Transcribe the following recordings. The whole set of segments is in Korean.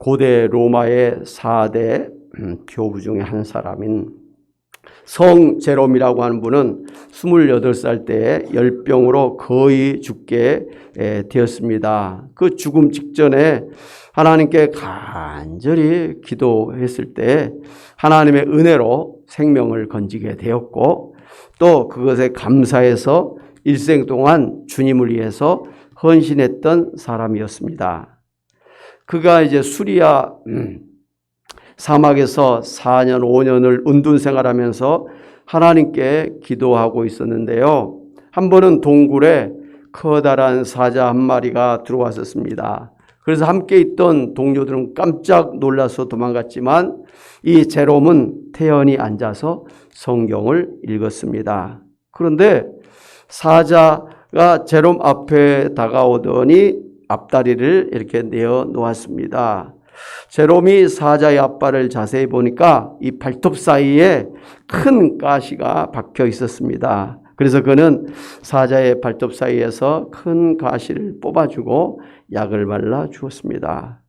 고대 로마의 4대 교부 중에 한 사람인 성 제롬이라고 하는 분은 28살 때 열병으로 거의 죽게 되었습니다. 그 죽음 직전에 하나님께 간절히 기도했을 때 하나님의 은혜로 생명을 건지게 되었고, 또 그것에 감사해서 일생 동안 주님을 위해서 헌신했던 사람이었습니다. 그가 이제 수리아 사막에서 4년, 5년을 은둔 생활하면서 하나님께 기도하고 있었는데요. 한 번은 동굴에 커다란 사자 한 마리가 들어왔었습니다. 그래서 함께 있던 동료들은 깜짝 놀라서 도망갔지만 이 제롬은 태연히 앉아서 성경을 읽었습니다. 그런데 사자가 제롬 앞에 다가오더니 앞다리를 이렇게 내어 놓았습니다. 제롬이 사자의 앞발을 자세히 보니까 이 발톱 사이에 큰 가시가 박혀 있었습니다. 그래서 그는 사자의 발톱 사이에서 큰 가시를 뽑아주고 약을 발라 주었습니다.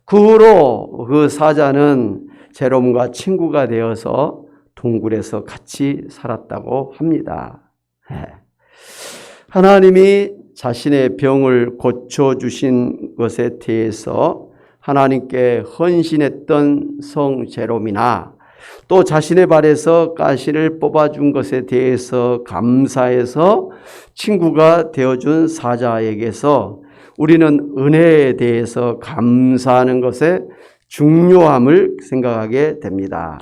그 후로 그 사자는 제롬과 친구가 되어서 동굴에서 같이 살았다고 합니다. 하나님이 자신의 병을 고쳐주신 것에 대해서 하나님께 헌신했던 성 제롬이나 또 자신의 발에서 가시를 뽑아준 것에 대해서 감사해서 친구가 되어준 사자에게서 우리는 은혜에 대해서 감사하는 것의 중요함을 생각하게 됩니다.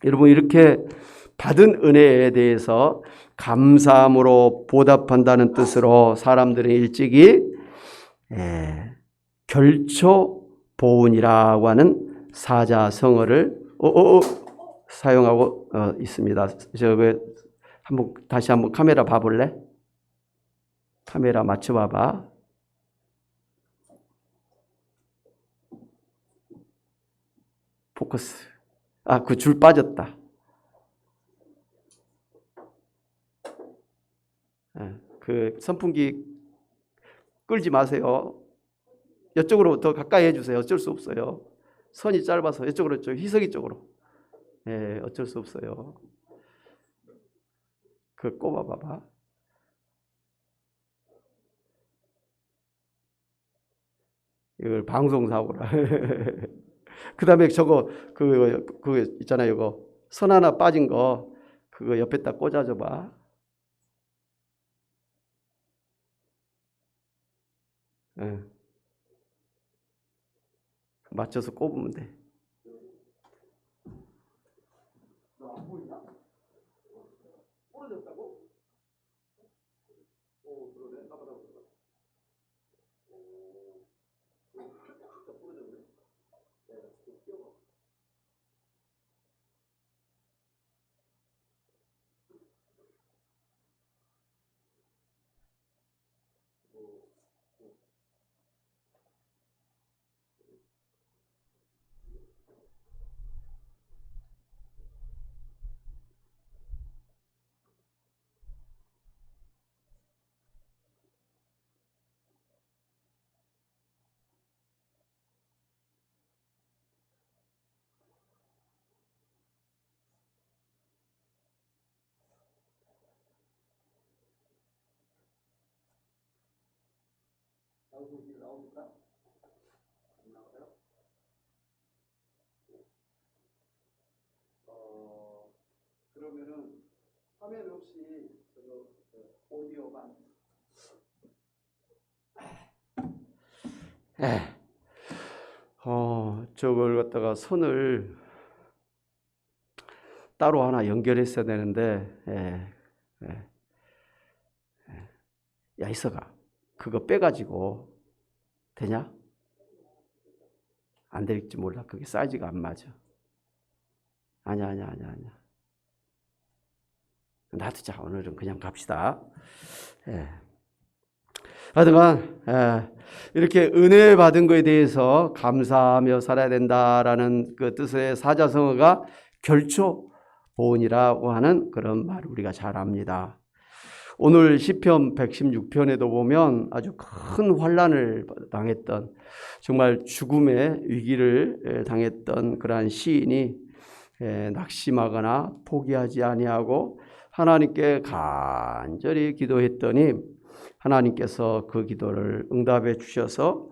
여러분, 이렇게 받은 은혜에 대해서 감사함으로 보답한다는 뜻으로 사람들은 일찍이 결초보은이라고 하는 사자성어를 사용하고 있습니다. 다시 한번 카메라 봐볼래? 카메라 맞춰봐봐. 포커스. 그 줄 빠졌다. 그 선풍기 끌지 마세요. 이쪽으로 더 가까이 해주세요. 어쩔 수 없어요. 선이 짧아서 이쪽으로, 희석이 쪽으로. 어쩔 수 없어요. 그 꼽아봐봐. 이걸 방송사고라. 그 다음에 저거, 그거 있잖아요. 이거 선 하나 빠진 거, 그거 옆에다 꽂아줘봐. 맞춰서 꼽으면 돼. 안 보이나? 부러졌다고? 그러네. 나보다 진짜 부러졌네. 끼워봐. 방송이 나옵니까? 안 나와요? 그러면은 화면 없이 오디오만. 저걸 갖다가 선을 따로 하나 연결했어야 되는데, 야, 이서가 그거 빼가지고 되냐? 안 될지 몰라. 그게 사이즈가 안 맞아. 아니야. 놔두자. 오늘은 그냥 갑시다. 하여간 이렇게 은혜 받은 것에 대해서 감사하며 살아야 된다라는 그 뜻의 사자성어가 결초보은이라고 하는 그런 말을 우리가 잘 압니다. 오늘 시편 116편에도 보면 아주 큰 환난을 당했던, 정말 죽음의 위기를 당했던 그러한 시인이 낙심하거나 포기하지 아니하고 하나님께 간절히 기도했더니 하나님께서 그 기도를 응답해 주셔서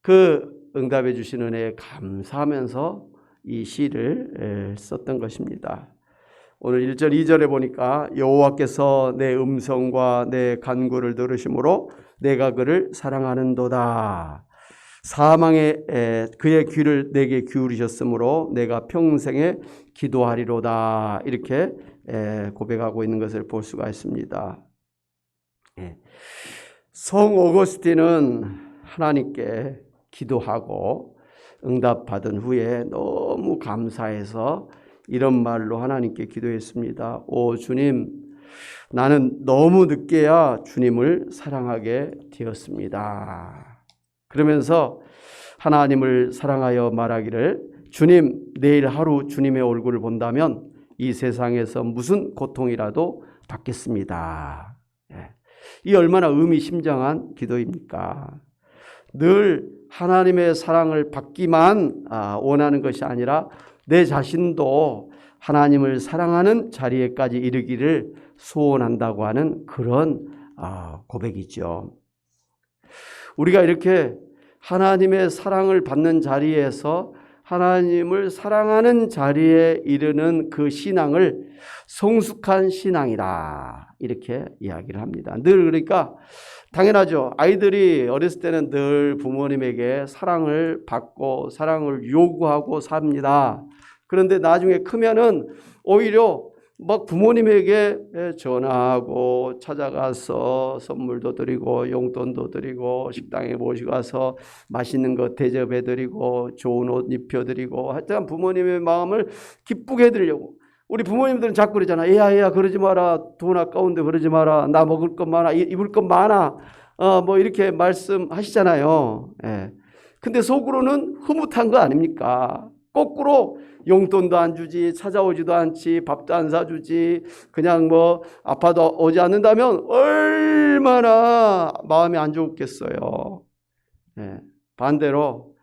그 응답해 주신 은혜에 감사하면서 이 시를 썼던 것입니다. 오늘 1절 2절에 보니까 여호와께서 내 음성과 내 간구를 들으심으로 내가 그를 사랑하는도다. 사망에 그의 귀를 내게 기울이셨으므로 내가 평생에 기도하리로다. 이렇게 고백하고 있는 것을 볼 수가 있습니다. 성 오거스틴은 하나님께 기도하고 응답받은 후에 너무 감사해서 이런 말로 하나님께 기도했습니다. 오 주님, 나는 너무 늦게야 주님을 사랑하게 되었습니다. 그러면서 하나님을 사랑하여 말하기를, 주님, 내일 하루 주님의 얼굴을 본다면 이 세상에서 무슨 고통이라도 받겠습니다. 이 얼마나 의미심장한 기도입니까? 늘 하나님의 사랑을 받기만 원하는 것이 아니라 내 자신도 하나님을 사랑하는 자리에까지 이르기를 소원한다고 하는 그런 고백이죠. 우리가 이렇게 하나님의 사랑을 받는 자리에서 하나님을 사랑하는 자리에 이르는 그 신앙을 성숙한 신앙이다, 이렇게 이야기를 합니다. 늘 그러니까 당연하죠. 아이들이 어렸을 때는 늘 부모님에게 사랑을 받고 사랑을 요구하고 삽니다. 그런데 나중에 크면은 오히려 막 부모님에게 전화하고 찾아가서 선물도 드리고 용돈도 드리고 식당에 모시고 가서 맛있는 거 대접해 드리고 좋은 옷 입혀 드리고 하여튼 부모님의 마음을 기쁘게 해드리려고. 우리 부모님들은 자꾸 그러잖아. 애야 그러지 마라. 돈 아까운데 그러지 마라. 나 먹을 것 많아. 입을 것 많아. 뭐 이렇게 말씀하시잖아요. 근데 속으로는 흐뭇한 거 아닙니까? 거꾸로 용돈도 안 주지, 찾아오지도 않지, 밥도 안 사주지, 그냥 뭐 아파도 오지 않는다면 얼마나 마음이 안 좋겠어요. 반대로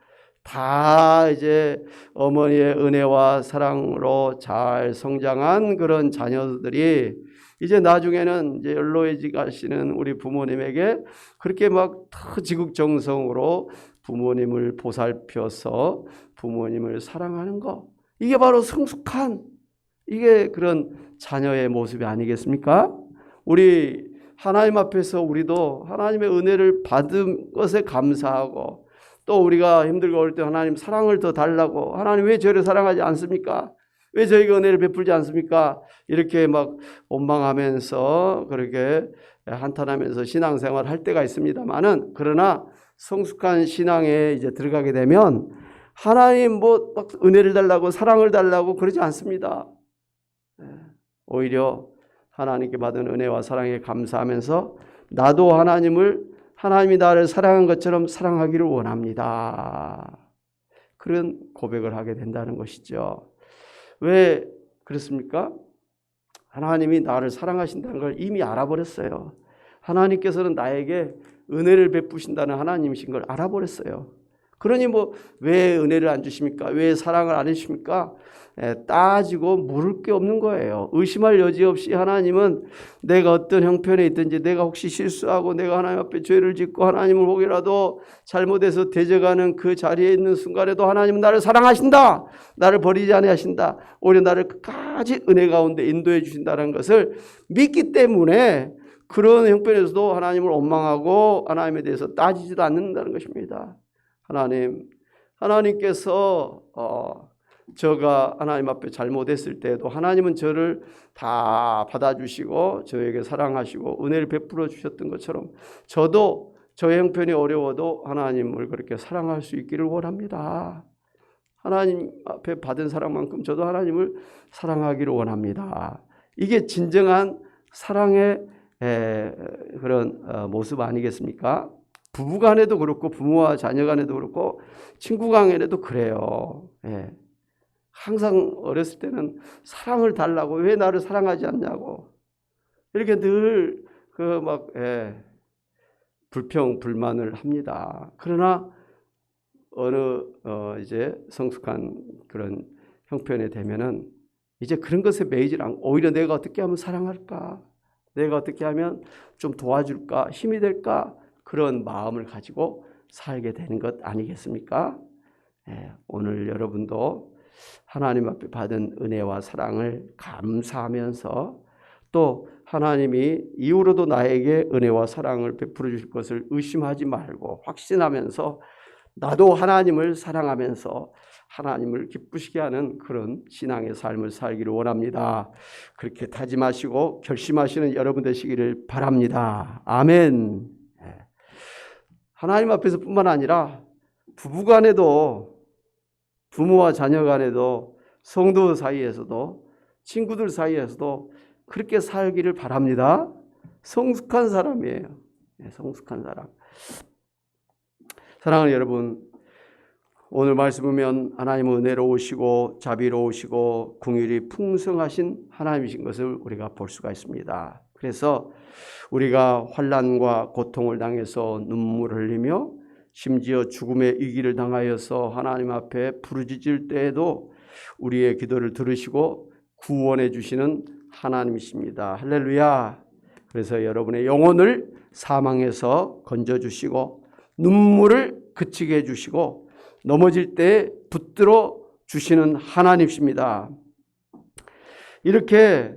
다 이제 어머니의 은혜와 사랑으로 잘 성장한 그런 자녀들이 이제 나중에는 이제 연로해지 가시는 우리 부모님에게 그렇게 막 지극정성으로 부모님을 보살펴서 부모님을 사랑하는 거, 이게 바로 성숙한, 이게 그런 자녀의 모습이 아니겠습니까? 우리 하나님 앞에서 우리도 하나님의 은혜를 받은 것에 감사하고, 또 우리가 힘들고 어릴 때 하나님 사랑을 더 달라고, 하나님 왜 저를 사랑하지 않습니까? 왜 저에게 은혜를 베풀지 않습니까? 이렇게 막 원망하면서 그렇게 한탄하면서 신앙생활을 할 때가 있습니다만은, 그러나 성숙한 신앙에 이제 들어가게 되면 하나님 뭐 막 은혜를 달라고 사랑을 달라고 그러지 않습니다. 오히려 하나님께 받은 은혜와 사랑에 감사하면서 나도 하나님이 나를 사랑한 것처럼 사랑하기를 원합니다. 그런 고백을 하게 된다는 것이죠. 왜 그렇습니까? 하나님이 나를 사랑하신다는 걸 이미 알아버렸어요. 하나님께서는 나에게 은혜를 베푸신다는 하나님이신 걸 알아버렸어요. 그러니 뭐 왜 은혜를 안 주십니까? 왜 사랑을 안 해주십니까? 따지고 물을 게 없는 거예요. 의심할 여지 없이 하나님은 내가 어떤 형편에 있든지, 내가 혹시 실수하고 내가 하나님 앞에 죄를 짓고 하나님을 혹이라도 잘못해서 대적하는 그 자리에 있는 순간에도 하나님은 나를 사랑하신다, 나를 버리지 아니하신다, 오히려 나를 끝까지 은혜 가운데 인도해 주신다는 것을 믿기 때문에 그런 형편에서도 하나님을 원망하고 하나님에 대해서 따지지도 않는다는 것입니다. 하나님께서 저가 하나님 앞에 잘못했을 때에도 하나님은 저를 다 받아주시고 저에게 사랑하시고 은혜를 베풀어 주셨던 것처럼 저도 저의 형편이 어려워도 하나님을 그렇게 사랑할 수 있기를 원합니다. 하나님 앞에 받은 사랑만큼 저도 하나님을 사랑하기를 원합니다. 이게 진정한 사랑의 그런 모습 아니겠습니까? 부부 간에도 그렇고 부모와 자녀 간에도 그렇고 친구 간에도 그래요. 항상 어렸을 때는 사랑을 달라고, 왜 나를 사랑하지 않냐고 이렇게 늘 불평 불만을 합니다. 그러나 어느 이제 성숙한 그런 형편에 되면은 이제 그런 것에 매이질 않고 오히려 내가 어떻게 하면 사랑할까? 내가 어떻게 하면 좀 도와줄까? 힘이 될까? 그런 마음을 가지고 살게 되는 것 아니겠습니까? 오늘 여러분도 하나님 앞에 받은 은혜와 사랑을 감사하면서 또 하나님이 이후로도 나에게 은혜와 사랑을 베풀어 주실 것을 의심하지 말고 확신하면서 나도 하나님을 사랑하면서 하나님을 기쁘시게 하는 그런 신앙의 삶을 살기를 원합니다. 그렇게 다짐하시고 결심하시는 여러분 되시기를 바랍니다. 아멘. 하나님 앞에서 뿐만 아니라 부부간에도, 부모와 자녀 간에도, 성도 사이에서도, 친구들 사이에서도 그렇게 살기를 바랍니다. 성숙한 사람이에요. 성숙한 사람. 사랑하는 여러분, 오늘 말씀 보면 하나님은 은혜로우시고 자비로우시고 긍휼이 풍성하신 하나님이신 것을 우리가 볼 수가 있습니다. 그래서 우리가 환난과 고통을 당해서 눈물을 흘리며 심지어 죽음의 위기를 당하여서 하나님 앞에 부르짖을 때에도 우리의 기도를 들으시고 구원해 주시는 하나님이십니다. 할렐루야. 그래서 여러분의 영혼을 사망에서 건져주시고 눈물을 그치게 해주시고 넘어질 때 붙들어 주시는 하나님이십니다. 이렇게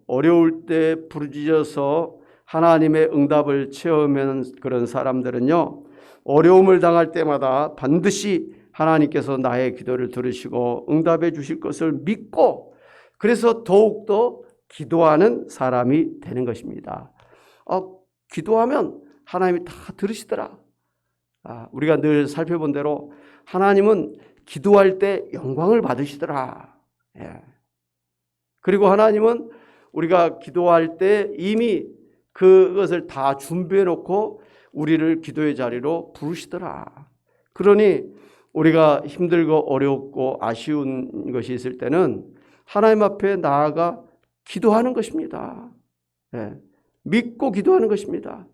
어려울 때 부르짖어서 하나님의 응답을 체험하는 그런 사람들은요, 어려움을 당할 때마다 반드시 하나님께서 나의 기도를 들으시고 응답해 주실 것을 믿고 그래서 더욱더 기도하는 사람이 되는 것입니다. 기도하면 하나님이 다 들으시더라. 우리가 늘 살펴본 대로 하나님은 기도할 때 영광을 받으시더라. 그리고 하나님은 우리가 기도할 때 이미 그것을 다 준비해 놓고 우리를 기도의 자리로 부르시더라. 그러니 우리가 힘들고 어렵고 아쉬운 것이 있을 때는 하나님 앞에 나아가 기도하는 것입니다. 믿고 기도하는 것입니다.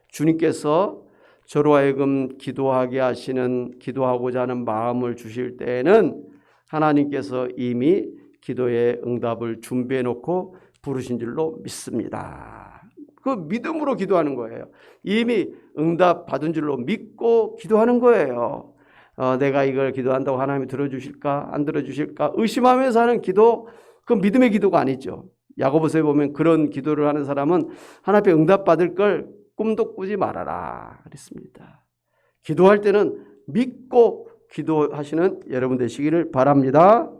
주님께서 저로 하여금 기도하게 하시는, 기도하고자 하는 마음을 주실 때에는 하나님께서 이미 기도의 응답을 준비해 놓고 부르신 줄로 믿습니다. 그 믿음으로 기도하는 거예요. 이미 응답 받은 줄로 믿고 기도하는 거예요. 내가 이걸 기도한다고 하나님이 들어주실까 안 들어주실까 의심하면서 하는 기도, 그건 믿음의 기도가 아니죠. 야고보서에 보면 그런 기도를 하는 사람은 하나님 앞에 응답 받을 걸 꿈도 꾸지 말아라 그랬습니다. 기도할 때는 믿고 기도하시는 여러분 되시기를 바랍니다.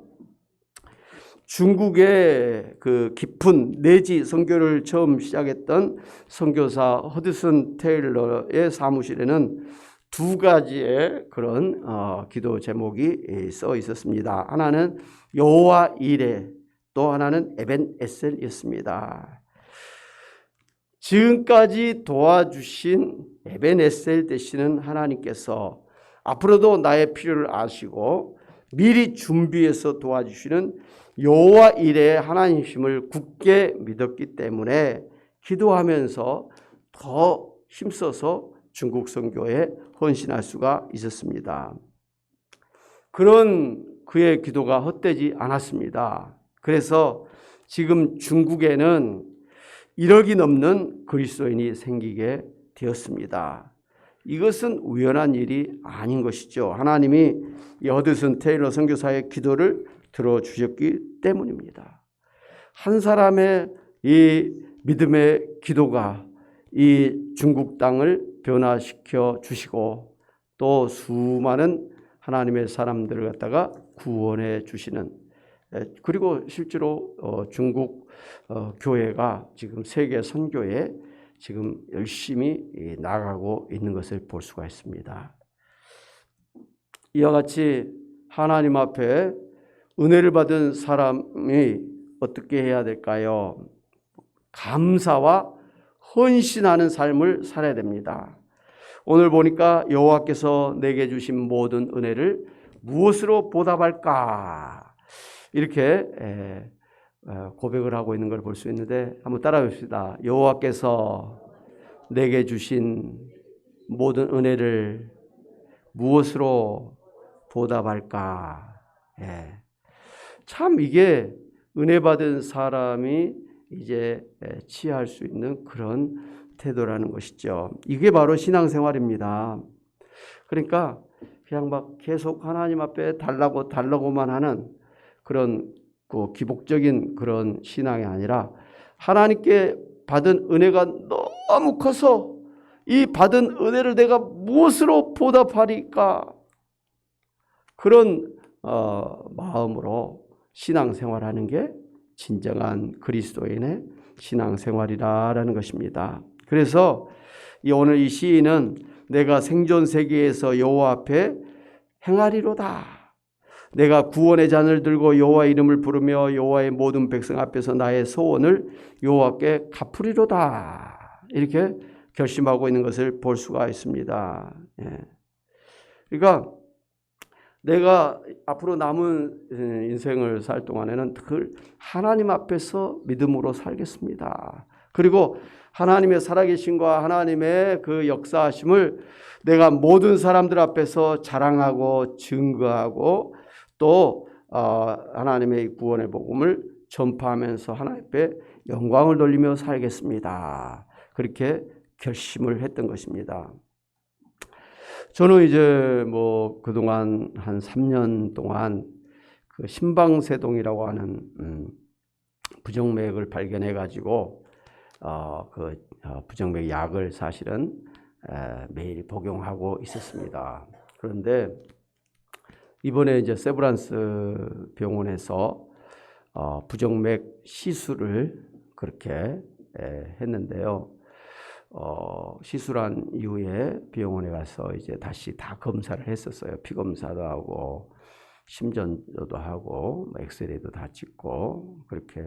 중국의 그 깊은 내지 선교를 처음 시작했던 선교사 허드슨 테일러의 사무실에는 두 가지의 그런 기도 제목이 써 있었습니다. 하나는 여호와 이레, 또 하나는 에벤에셀이었습니다. 지금까지 도와주신 에벤에셀 되시는 하나님께서 앞으로도 나의 필요를 아시고 미리 준비해서 도와주시는 여호와 이레의 하나님이심을 굳게 믿었기 때문에 기도하면서 더 힘써서 중국 선교에 헌신할 수가 있었습니다. 그런 그의 기도가 헛되지 않았습니다. 그래서 지금 중국에는 1억이 넘는 그리스도인이 생기게 되었습니다. 이것은 우연한 일이 아닌 것이죠. 하나님이 허드슨 테일러 선교사의 기도를 들어주셨기 때문입니다. 한 사람의 이 믿음의 기도가 이 중국 땅을 변화시켜 주시고 또 수많은 하나님의 사람들을 갖다가 구원해 주시는, 그리고 실제로 중국 교회가 지금 세계 선교에 지금 열심히 나가고 있는 것을 볼 수가 있습니다. 이와 같이 하나님 앞에 은혜를 받은 사람이 어떻게 해야 될까요? 감사와 헌신하는 삶을 살아야 됩니다. 오늘 보니까 여호와께서 내게 주신 모든 은혜를 무엇으로 보답할까? 이렇게 고백을 하고 있는 걸 볼 수 있는데 한번 따라해 봅시다. 여호와께서 내게 주신 모든 은혜를 무엇으로 보답할까? 예. 참 이게 은혜 받은 사람이 이제 취할 수 있는 그런 태도라는 것이죠. 이게 바로 신앙생활입니다. 그러니까 그냥 막 계속 하나님 앞에 달라고만 하는 그런 그 기복적인 그런 신앙이 아니라 하나님께 받은 은혜가 너무 커서 이 받은 은혜를 내가 무엇으로 보답하리까? 그런 마음으로 신앙생활하는 게 진정한 그리스도인의 신앙생활이라는 것입니다. 그래서 오늘 이 시인은 내가 생존 세계에서 여호와 앞에 행하리로다. 내가 구원의 잔을 들고 여호와 이름을 부르며 여호와의 모든 백성 앞에서 나의 소원을 여호와께 갚으리로다. 이렇게 결심하고 있는 것을 볼 수가 있습니다. 예. 그러니까 내가 앞으로 남은 인생을 살 동안에는 늘 하나님 앞에서 믿음으로 살겠습니다. 그리고 하나님의 살아계심과 하나님의 그 역사하심을 내가 모든 사람들 앞에서 자랑하고 증거하고 또 하나님의 구원의 복음을 전파하면서 하나님 앞에 영광을 돌리며 살겠습니다. 그렇게 결심을 했던 것입니다. 저는 이제 뭐 그동안 한 3년 동안 그 심방세동이라고 하는 부정맥을 발견해 가지고 부정맥 약을 사실은 매일 복용하고 있었습니다. 그런데 이번에 이제 세브란스 병원에서 부정맥 시술을 그렇게 했는데요. 시술한 이후에 병원에 가서 이제 다시 다 검사를 했었어요. 피 검사도 하고 심전도도 하고 엑스레이도 다 찍고 그렇게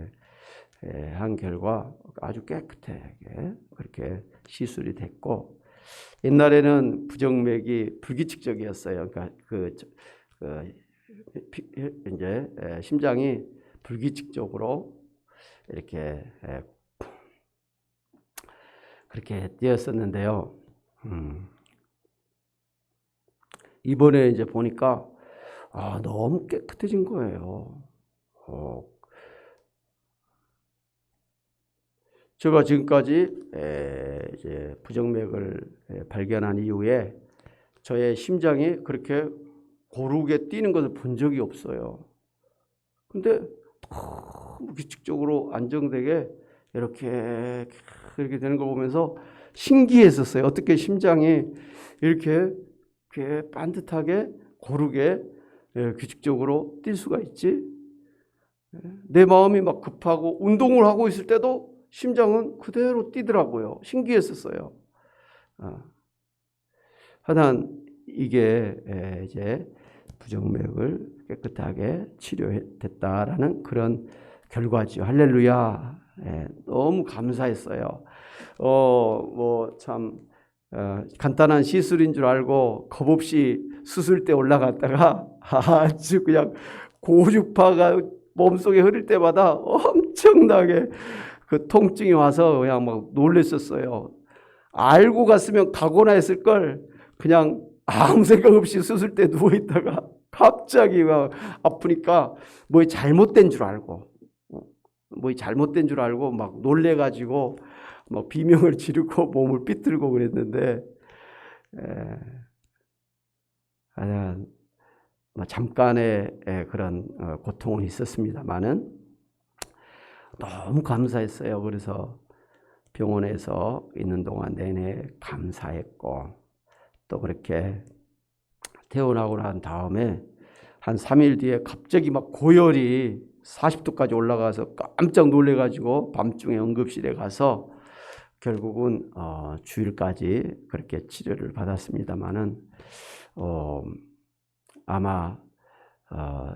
한 결과 아주 깨끗하게 그렇게 시술이 됐고, 옛날에는 부정맥이 불규칙적이었어요. 그러니까 이제 심장이 불규칙적으로 이렇게 그렇게 뛰었었는데요. 이번에 이제 보니까 너무 깨끗해진 거예요. 제가 지금까지 이제 부정맥을 발견한 이후에 저의 심장이 그렇게 고르게 뛰는 것을 본 적이 없어요. 근데 너무 규칙적으로 안정되게 이렇게 되는 걸 보면서 신기했었어요. 어떻게 심장이 이렇게 반듯하게 고르게 규칙적으로 뛸 수가 있지? 내 마음이 막 급하고 운동을 하고 있을 때도 심장은 그대로 뛰더라고요. 신기했었어요. 하여튼 이게 이제 부정맥을 깨끗하게 치료됐다라는 그런 결과죠. 할렐루야. 너무 감사했어요. 뭐 참 간단한 시술인 줄 알고 겁없이 수술대 올라갔다가 아주 그냥 고주파가 몸속에 흐를 때마다 엄청나게 그 통증이 와서 그냥 막 놀랬었어요. 알고 갔으면 가거나 했을 걸 그냥 아무 생각 없이 수술대 누워 있다가 갑자기 막 아프니까 뭐 잘못된 줄 알고 막 놀래가지고 막 비명을 지르고 몸을 삐뚤고 그랬는데 잠깐의 그런 고통은 있었습니다만은 너무 감사했어요. 그래서 병원에서 있는 동안 내내 감사했고, 또 그렇게 퇴원하고 난 다음에 한 3일 뒤에 갑자기 막 고열이 40도까지 올라가서 깜짝 놀래가지고 밤중에 응급실에 가서 결국은 주일까지 그렇게 치료를 받았습니다만은 아마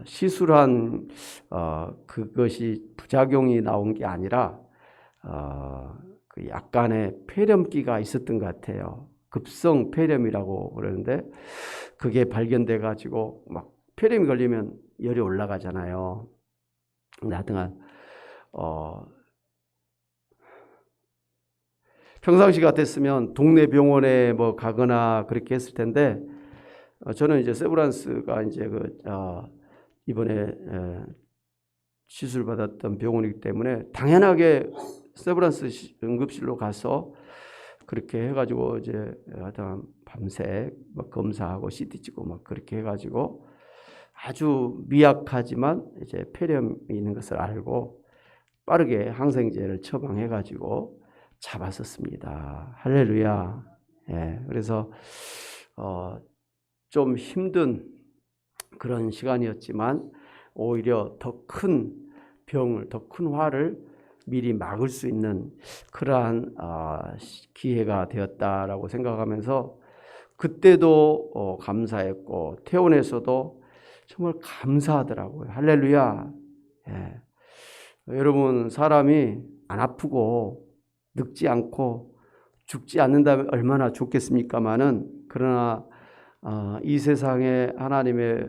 시술한 그것이 부작용이 나온 게 아니라 그 약간의 폐렴기가 있었던 것 같아요. 급성 폐렴이라고 그러는데 그게 발견돼 가지고 막 폐렴이 걸리면 열이 올라가잖아요. 근데 하여튼 평상시 같았으면 동네 병원에 뭐 가거나 그렇게 했을 텐데 저는 이제 세브란스가 이제 이번에 시술 받았던 병원이기 때문에 당연하게 세브란스 응급실로 가서 그렇게 해가지고 이제 하여튼 밤새 막 검사하고 CT 찍고 막 그렇게 해가지고 아주 미약하지만 이제 폐렴이 있는 것을 알고 빠르게 항생제를 처방해가지고 잡았었습니다. 할렐루야. 예, 그래서 좀 힘든 그런 시간이었지만 오히려 더 큰 병을, 더 큰 화를 미리 막을 수 있는 그러한 기회가 되었다라고 생각하면서 그때도 감사했고 퇴원에서도 정말 감사하더라고요. 할렐루야. 예. 여러분, 사람이 안 아프고 늙지 않고 죽지 않는다면 얼마나 좋겠습니까마는, 그러나 이 세상에 하나님의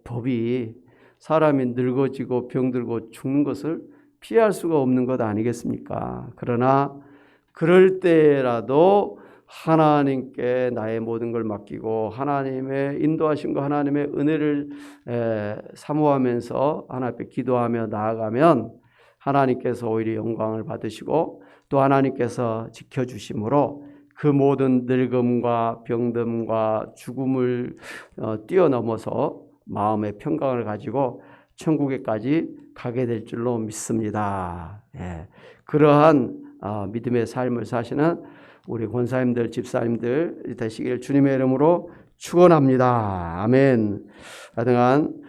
법이 사람이 늙어지고 병들고 죽는 것을 피할 수가 없는 것 아니겠습니까? 그러나 그럴 때라도 하나님께 나의 모든 걸 맡기고 하나님의 인도하심과 하나님의 은혜를 사모하면서 하나님 앞에 기도하며 나아가면 하나님께서 오히려 영광을 받으시고 또 하나님께서 지켜주심으로 그 모든 늙음과 병듦과 죽음을 뛰어넘어서 마음의 평강을 가지고 천국에까지 가게 될 줄로 믿습니다. 예. 그러한 믿음의 삶을 사시는 우리 권사님들, 집사님들 되시기를 주님의 이름으로 축원합니다. 아멘. 하여간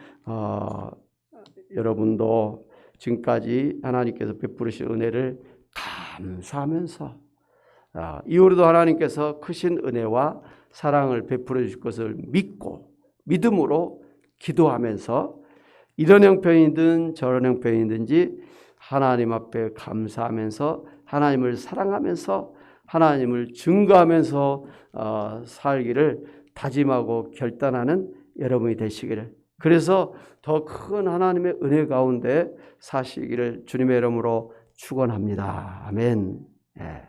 여러분도 지금까지 하나님께서 베푸르신 은혜를 감사하면서 이후로도 하나님께서 크신 은혜와 사랑을 베풀어 주실 것을 믿고 믿음으로 기도하면서 이런 형편이든 저런 형편이든지 하나님 앞에 감사하면서 하나님을 사랑하면서 하나님을 증거하면서 살기를 다짐하고 결단하는 여러분이 되시기를, 그래서 더 큰 하나님의 은혜 가운데 사시기를 주님의 이름으로 축원합니다. 아멘. 예.